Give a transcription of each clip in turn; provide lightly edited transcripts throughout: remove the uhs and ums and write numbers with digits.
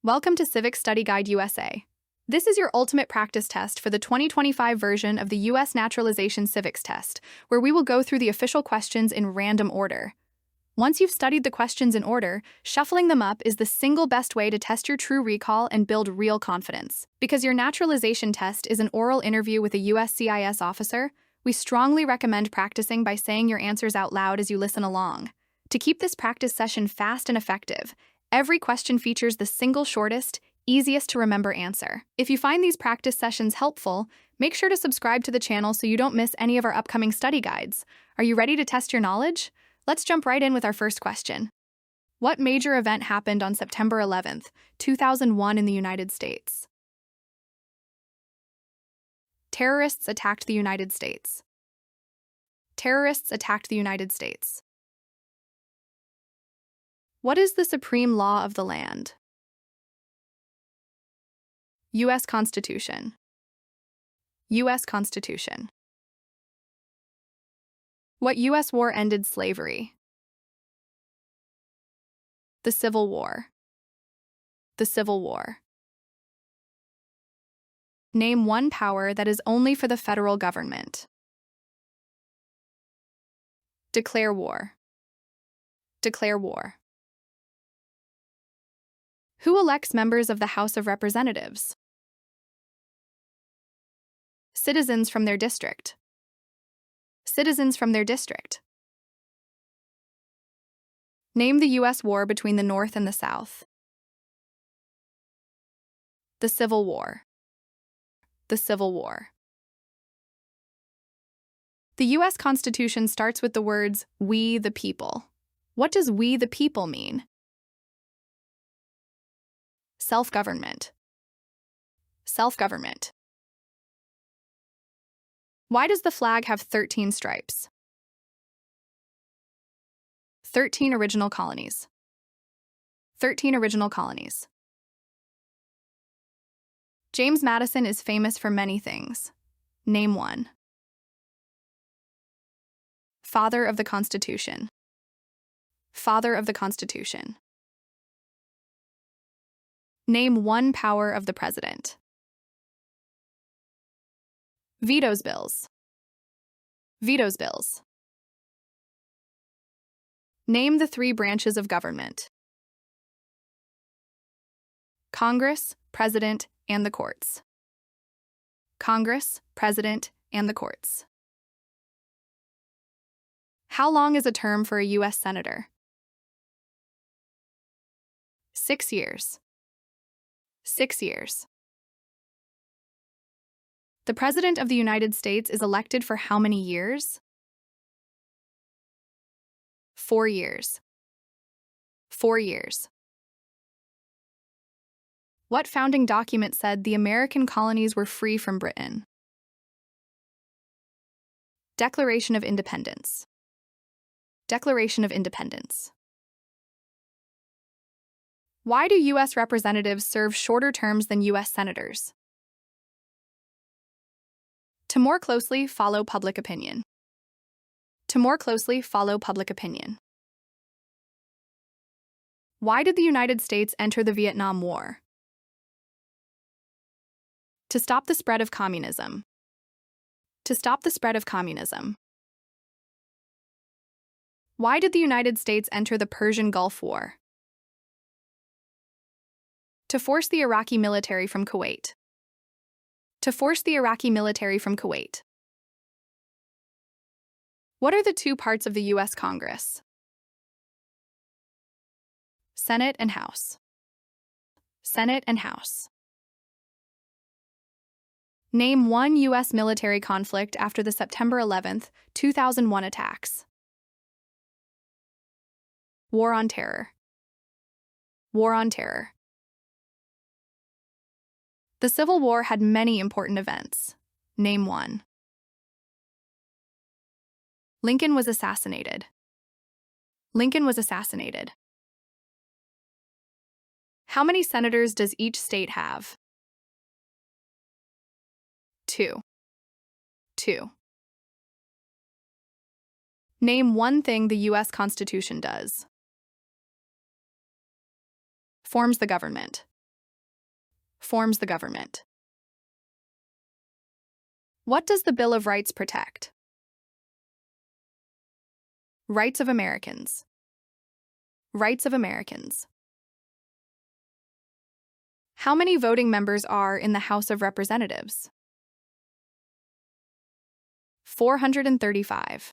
Welcome to Civics Study Guide USA. This is your ultimate practice test for the 2025 version of the U.S. Naturalization Civics Test, where we will go through the official questions in random order. Once you've studied the questions in order, shuffling them up is the single best way to test your true recall and build real confidence. Because your naturalization test is an oral interview with a USCIS officer, we strongly recommend practicing by saying your answers out loud as you listen along. To keep this practice session fast and effective, every question features the single shortest, easiest to remember answer. If you find these practice sessions helpful, make sure to subscribe to the channel so you don't miss any of our upcoming study guides. Are you ready to test your knowledge? Let's jump right in with our first question. What major event happened on September 11th, 2001 in the United States? Terrorists attacked the United States. Terrorists attacked the United States. What is the supreme law of the land? U.S. Constitution. U.S. Constitution. What U.S. war ended slavery? The Civil War. The Civil War. Name one power that is only for the federal government. Declare war. Declare war. Who elects members of the House of Representatives? Citizens from their district. Citizens from their district. Name the U.S. war between the North and the South. The Civil War. The Civil War. The U.S. Constitution starts with the words, "We the people." What does "we the people" mean? Self-government. Self-government. Why does the flag have 13 stripes? 13 original colonies. 13 original colonies. James Madison is famous for many things. Name one. Father of the Constitution. Father of the Constitution. Name one power of the president. Vetoes bills. Vetoes bills. Name the three branches of government. Congress, President, and the courts. Congress, President, and the courts. How long is a term for a U.S. Senator? 6 years. 6 years. The President of the United States is elected for how many years? 4 years. 4 years. What founding document said the American colonies were free from Britain? Declaration of Independence. Declaration of Independence. Why do U.S. representatives serve shorter terms than U.S. senators? To more closely follow public opinion. To more closely follow public opinion. Why did the United States enter the Vietnam War? To stop the spread of communism. To stop the spread of communism. Why did the United States enter the Persian Gulf War? To force the Iraqi military from Kuwait. To force the Iraqi military from Kuwait. What are the two parts of the U.S. Congress? Senate and House. Senate and House. Name one U.S. military conflict after the September 11th, 2001 attacks. War on Terror. War on Terror. The Civil War had many important events. Name one. Lincoln was assassinated. Lincoln was assassinated. How many senators does each state have? 2. 2. Name one thing the U.S. Constitution does. Forms the government. Forms the government. What does the Bill of Rights protect? Rights of Americans. Rights of Americans. How many voting members are in the House of Representatives? 435.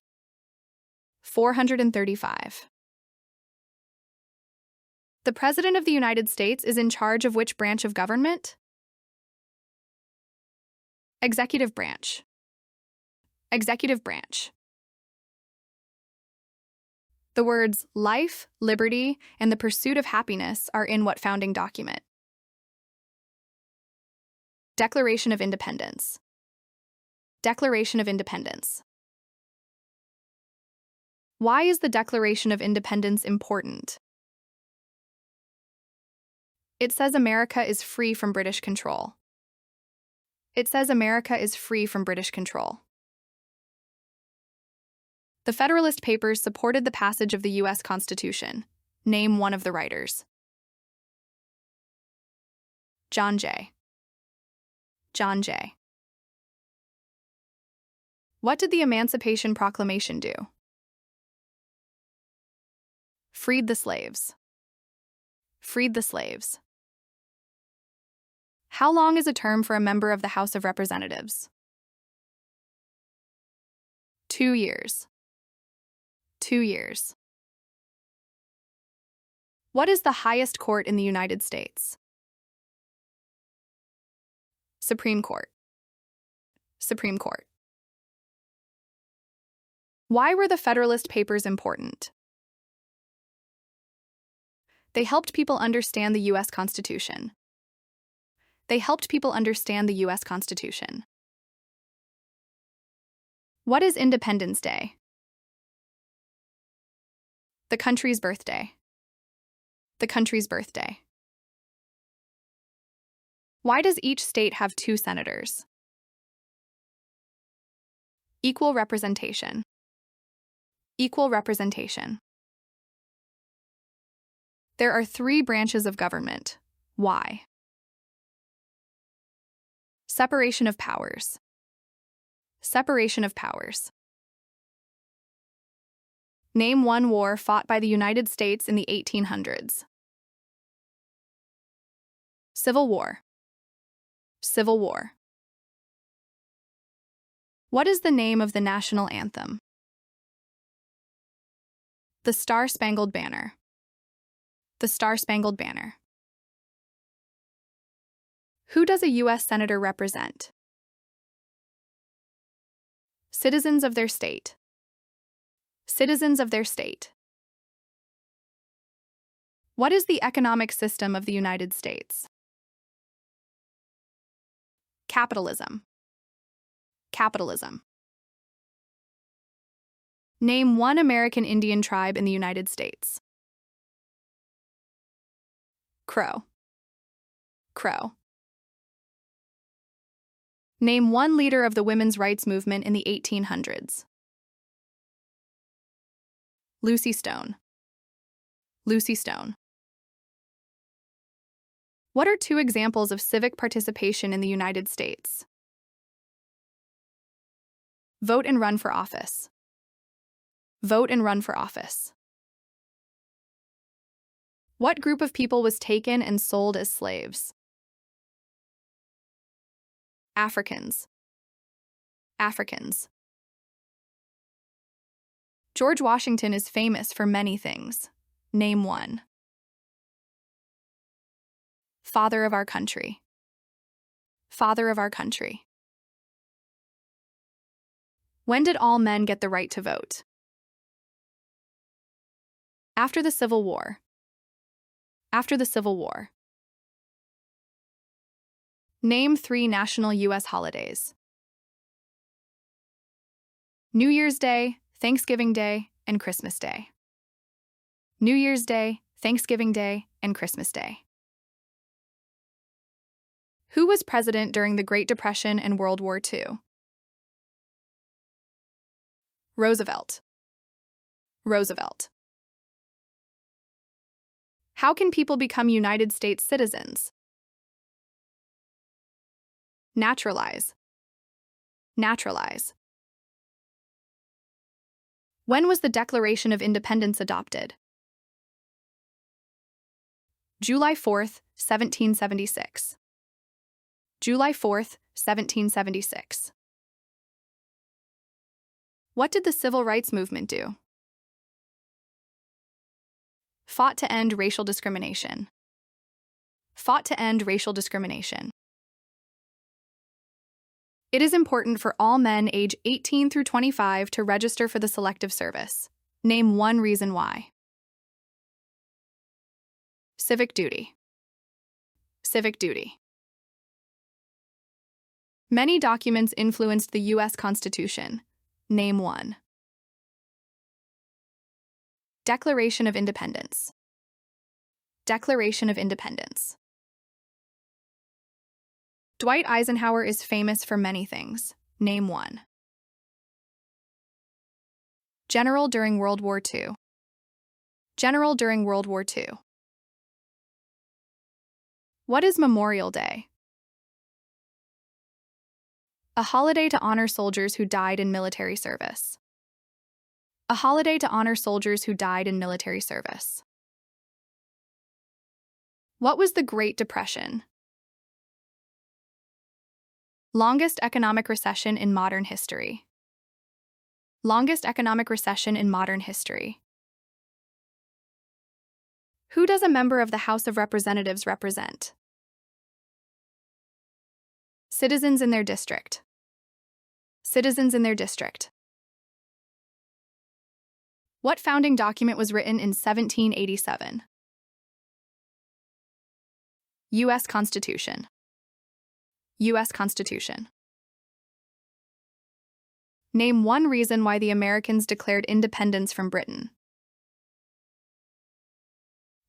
435. The President of the United States is in charge of which branch of government? Executive branch. Executive branch. The words life, liberty, and the pursuit of happiness are in what founding document? Declaration of Independence. Declaration of Independence. Why is the Declaration of Independence important? It says America is free from British control. It says America is free from British control. The Federalist Papers supported the passage of the U.S. Constitution. Name one of the writers. John Jay. John Jay. What did the Emancipation Proclamation do? Freed the slaves. Freed the slaves. How long is a term for a member of the House of Representatives? 2 years. 2 years. What is the highest court in the United States? Supreme Court. Supreme Court. Why were the Federalist Papers important? They helped people understand the U.S. Constitution. They helped people understand the U.S. Constitution. What is Independence Day? The country's birthday. The country's birthday. Why does each state have 2 senators? Equal representation. Equal representation. There are 3 branches of government. Why? Separation of powers. Separation of powers. Name one war fought by the United States in the 1800s. Civil War. Civil War. What is the name of the national anthem? The Star-Spangled Banner. The Star-Spangled Banner. Who does a U.S. Senator represent? Citizens of their state. Citizens of their state. What is the economic system of the United States? Capitalism. Capitalism. Name one American Indian tribe in the United States. Crow. Crow. Name one leader of the women's rights movement in the 1800s. Lucy Stone. Lucy Stone. What are 2 examples of civic participation in the United States? Vote and run for office. Vote and run for office. What group of people was taken and sold as slaves? Africans. Africans. George Washington is famous for many things. Name one. Father of our country. Father of our country. When did all men get the right to vote? After the Civil War. After the Civil War. Name 3 national U.S. holidays. New Year's Day, Thanksgiving Day, and Christmas Day. New Year's Day, Thanksgiving Day, and Christmas Day. Who was president during the Great Depression and World War II? Roosevelt. Roosevelt. How can people become United States citizens? Naturalize. Naturalize. When was the Declaration of Independence adopted? July 4th, 1776. July 4th, 1776. What did the Civil Rights Movement do? Fought to end racial discrimination. Fought to end racial discrimination. It is important for all men age 18 through 25 to register for the Selective Service. Name one reason why. Civic duty. Civic duty. Many documents influenced the U.S. Constitution. Name one. Declaration of Independence. Declaration of Independence. Dwight Eisenhower is famous for many things. Name one. General during World War II. General during World War II. What is Memorial Day? A holiday to honor soldiers who died in military service. A holiday to honor soldiers who died in military service. What was the Great Depression? Longest economic recession in modern history. Longest economic recession in modern history. Who does a member of the House of Representatives represent? Citizens in their district. Citizens in their district. What founding document was written in 1787? U.S. Constitution. U.S. Constitution. Name one reason why the Americans declared independence from Britain.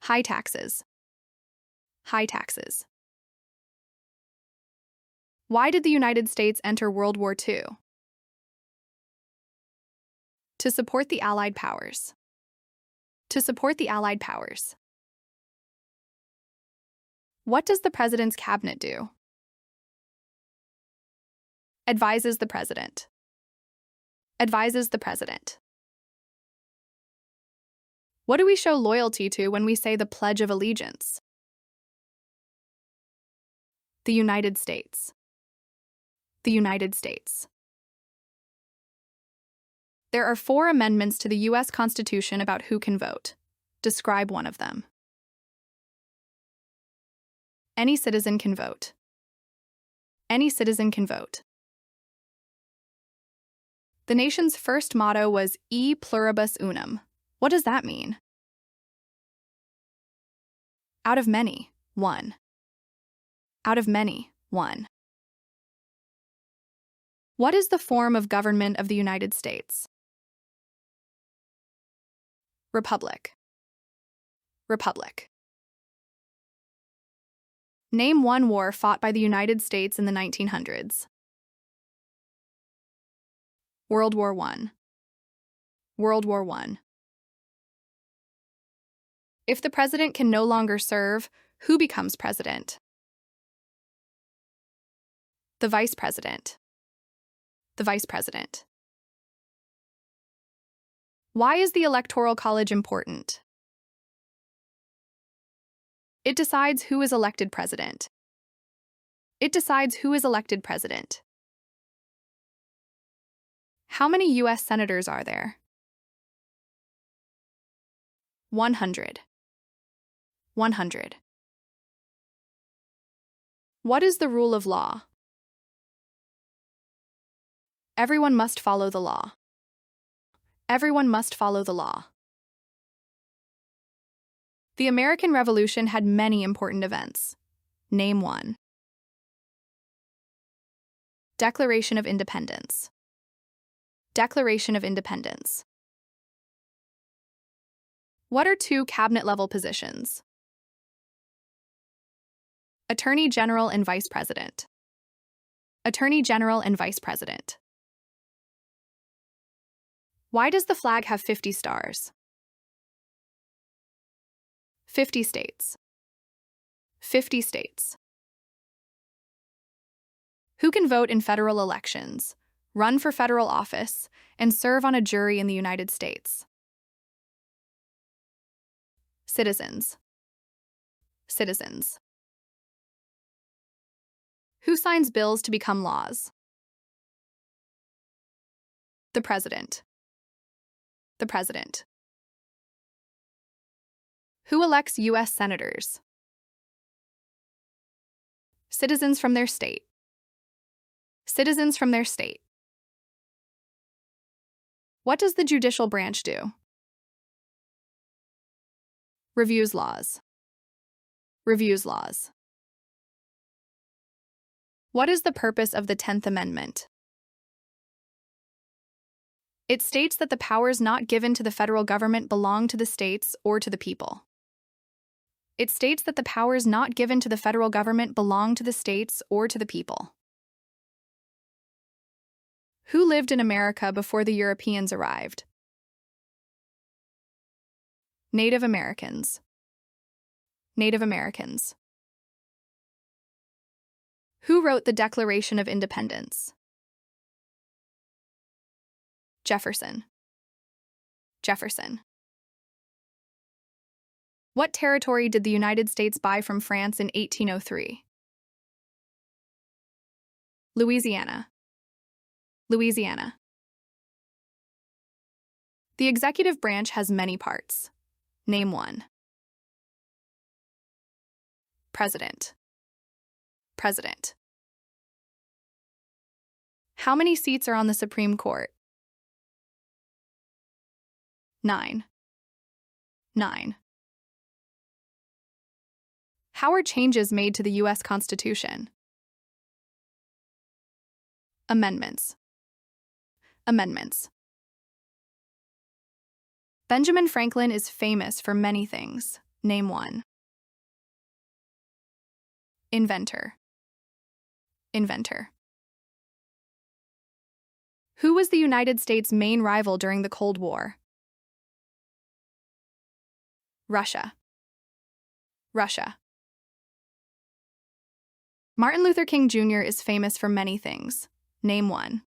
High taxes. High taxes. Why did the United States enter World War II? To support the Allied powers. To support the Allied powers. What does the President's cabinet do? Advises the President. Advises the President. What do we show loyalty to when we say the Pledge of Allegiance? The United States. The United States. There are 4 amendments to the U.S. Constitution about who can vote. Describe one of them. Any citizen can vote. Any citizen can vote. The nation's first motto was E pluribus unum. What does that mean? Out of many, one. Out of many, one. What is the form of government of the United States? Republic. Republic. Name one war fought by the United States in the 1900s. World War I. World War I. If the president can no longer serve, who becomes president? The vice president. The vice president. Why is the Electoral College important? It decides who is elected president. It decides who is elected president. How many U.S. senators are there? 100. 100. What is the rule of law? Everyone must follow the law. Everyone must follow the law. The American Revolution had many important events. Name one. Declaration of Independence. Declaration of Independence. What are 2 cabinet-level positions? Attorney General and Vice President. Attorney General and Vice President. Why does the flag have 50 stars? 50 states. 50 states. Who can vote in federal elections, run for federal office, and serve on a jury in the United States? Citizens. Citizens. Who signs bills to become laws? The President. The President. Who elects U.S. senators? Citizens from their state. Citizens from their state. What does the judicial branch do? Reviews laws. Reviews laws. What is the purpose of the 10th Amendment? It states that the powers not given to the federal government belong to the states or to the people. It states that the powers not given to the federal government belong to the states or to the people. Who lived in America before the Europeans arrived? Native Americans. Native Americans. Who wrote the Declaration of Independence? Jefferson. Jefferson. What territory did the United States buy from France in 1803? Louisiana. Louisiana. The executive branch has many parts. Name one. President. President. How many seats are on the Supreme Court? 9. 9. How are changes made to the U.S. Constitution? Amendments. Amendments. Benjamin Franklin is famous for many things. Name one. Inventor. Inventor. Who was the United States' main rival during the Cold War? Russia. Russia. Martin Luther King Jr. is famous for many things. Name one.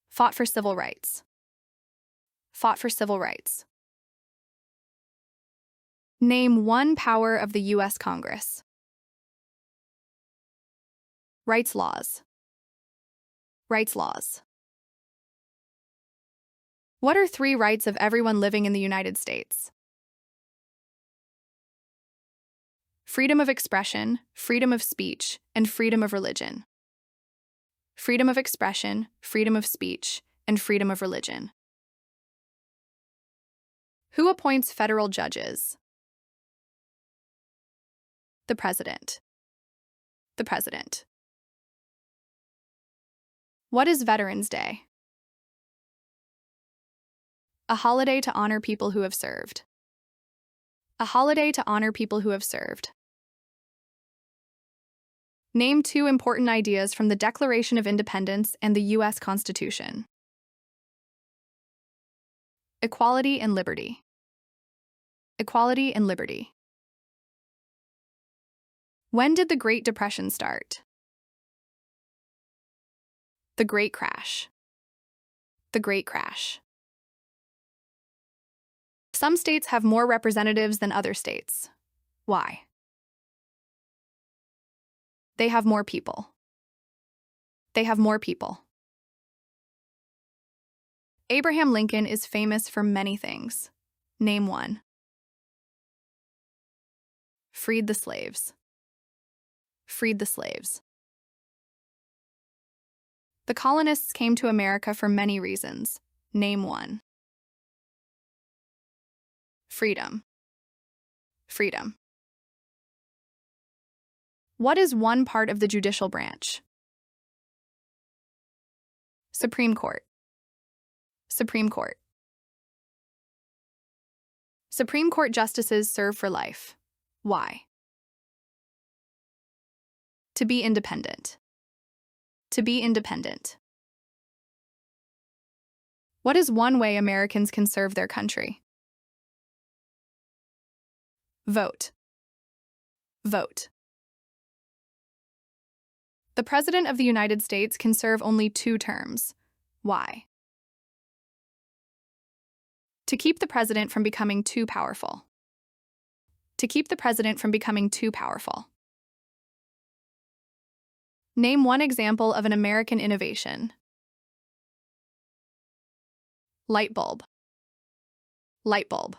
Fought for civil rights. Fought for civil rights. Name one power of the U.S. Congress. Rights laws. Rights laws. What are 3 rights of everyone living in the United States? Freedom of expression, freedom of speech, and freedom of religion. Freedom of expression, freedom of speech, and freedom of religion. Who appoints federal judges? The President. The President. What is Veterans Day? A holiday to honor people who have served. A holiday to honor people who have served. Name 2 important ideas from the Declaration of Independence and the U.S. Constitution. Equality and liberty. Equality and liberty. When did the Great Depression start? The Great Crash. The Great Crash. Some states have more representatives than other states. Why? They have more people. They have more people. Abraham Lincoln is famous for many things. Name one. Freed the slaves. Freed the slaves. The colonists came to America for many reasons. Name one. Freedom. Freedom. What is one part of the judicial branch? Supreme Court. Supreme Court. Supreme Court justices serve for life. Why? To be independent. To be independent. What is one way Americans can serve their country? Vote. Vote. The President of the United States can serve only 2 terms. Why? To keep the president from becoming too powerful. To keep the president from becoming too powerful. Name one example of an American innovation. Light bulb. Light bulb.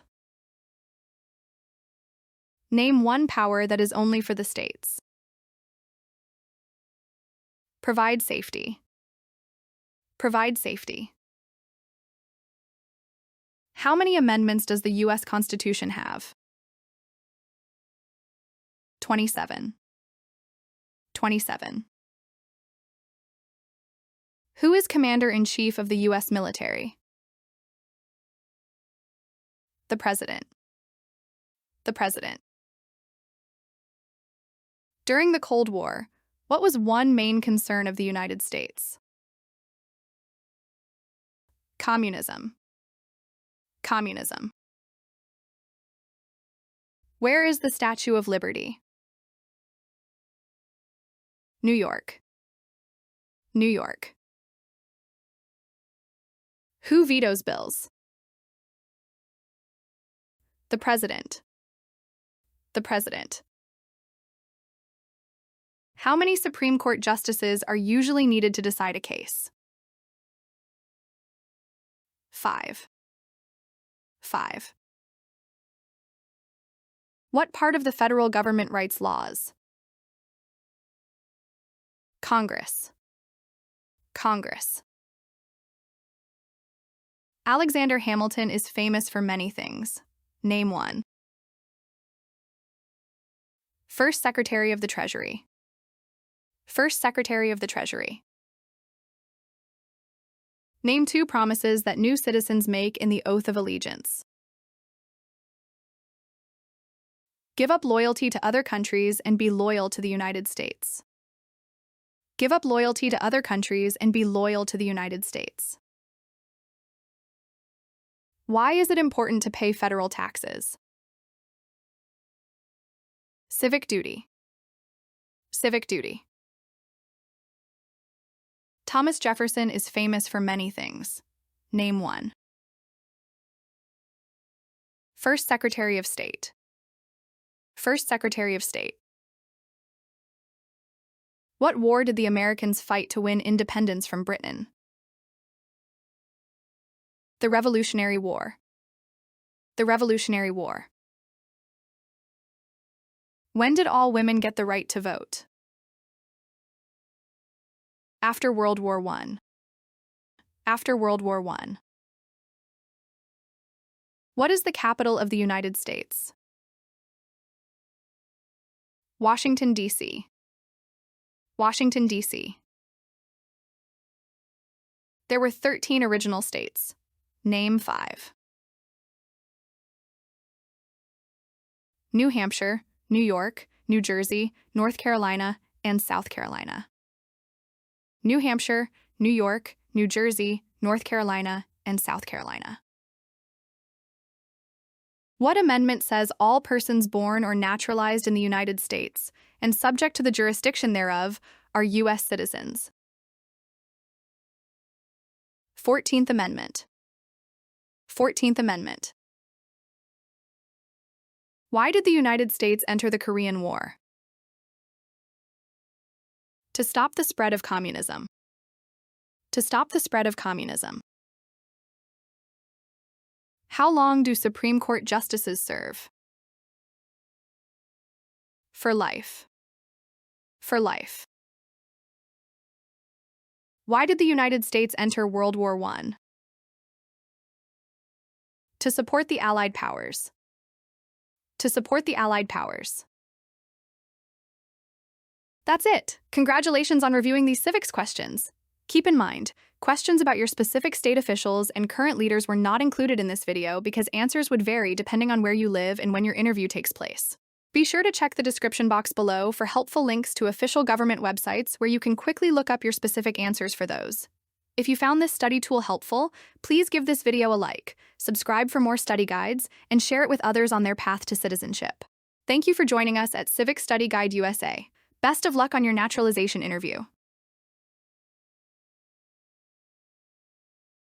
Name one power that is only for the states. Provide safety. Provide safety. How many amendments does the U.S. Constitution have? 27. 27. Who is Commander-in-Chief of the U.S. military? The President. The President. During the Cold War, what was one main concern of the United States? Communism. Communism. Where is the Statue of Liberty? New York. New York. Who vetoes bills? The President. The President. How many Supreme Court justices are usually needed to decide a case? 5. 5. What part of the federal government writes laws? Congress. Congress. Alexander Hamilton is famous for many things. Name one. First Secretary of the Treasury. First Secretary of the Treasury. Name 2 promises that new citizens make in the Oath of Allegiance. Give up loyalty to other countries and be loyal to the United States. Give up loyalty to other countries and be loyal to the United States. Why is it important to pay federal taxes? Civic duty. Civic duty. Thomas Jefferson is famous for many things. Name one. First Secretary of State. First Secretary of State. What war did the Americans fight to win independence from Britain? The Revolutionary War. The Revolutionary War. When did all women get the right to vote? After World War I. After World War I. What is the capital of the United States? Washington, D.C. Washington, D.C. There were 13 original states. Name 5. New Hampshire, New York, New Jersey, North Carolina, and South Carolina. New Hampshire, New York, New Jersey, North Carolina, and South Carolina. What amendment says all persons born or naturalized in the United States and subject to the jurisdiction thereof are U.S. citizens? 14th Amendment. 14th Amendment. Why did the United States enter the Korean War? To stop the spread of communism. To stop the spread of communism. How long do Supreme Court justices serve? For life. For life. Why did the United States enter World War I? To support the Allied powers. To support the Allied powers. That's it. Congratulations on reviewing these civics questions. Keep in mind, questions about your specific state officials and current leaders were not included in this video because answers would vary depending on where you live and when your interview takes place. Be sure to check the description box below for helpful links to official government websites where you can quickly look up your specific answers for those. If you found this study tool helpful, please give this video a like, subscribe for more study guides, and share it with others on their path to citizenship. Thank you for joining us at Civic Study Guide USA. Best of luck on your naturalization interview.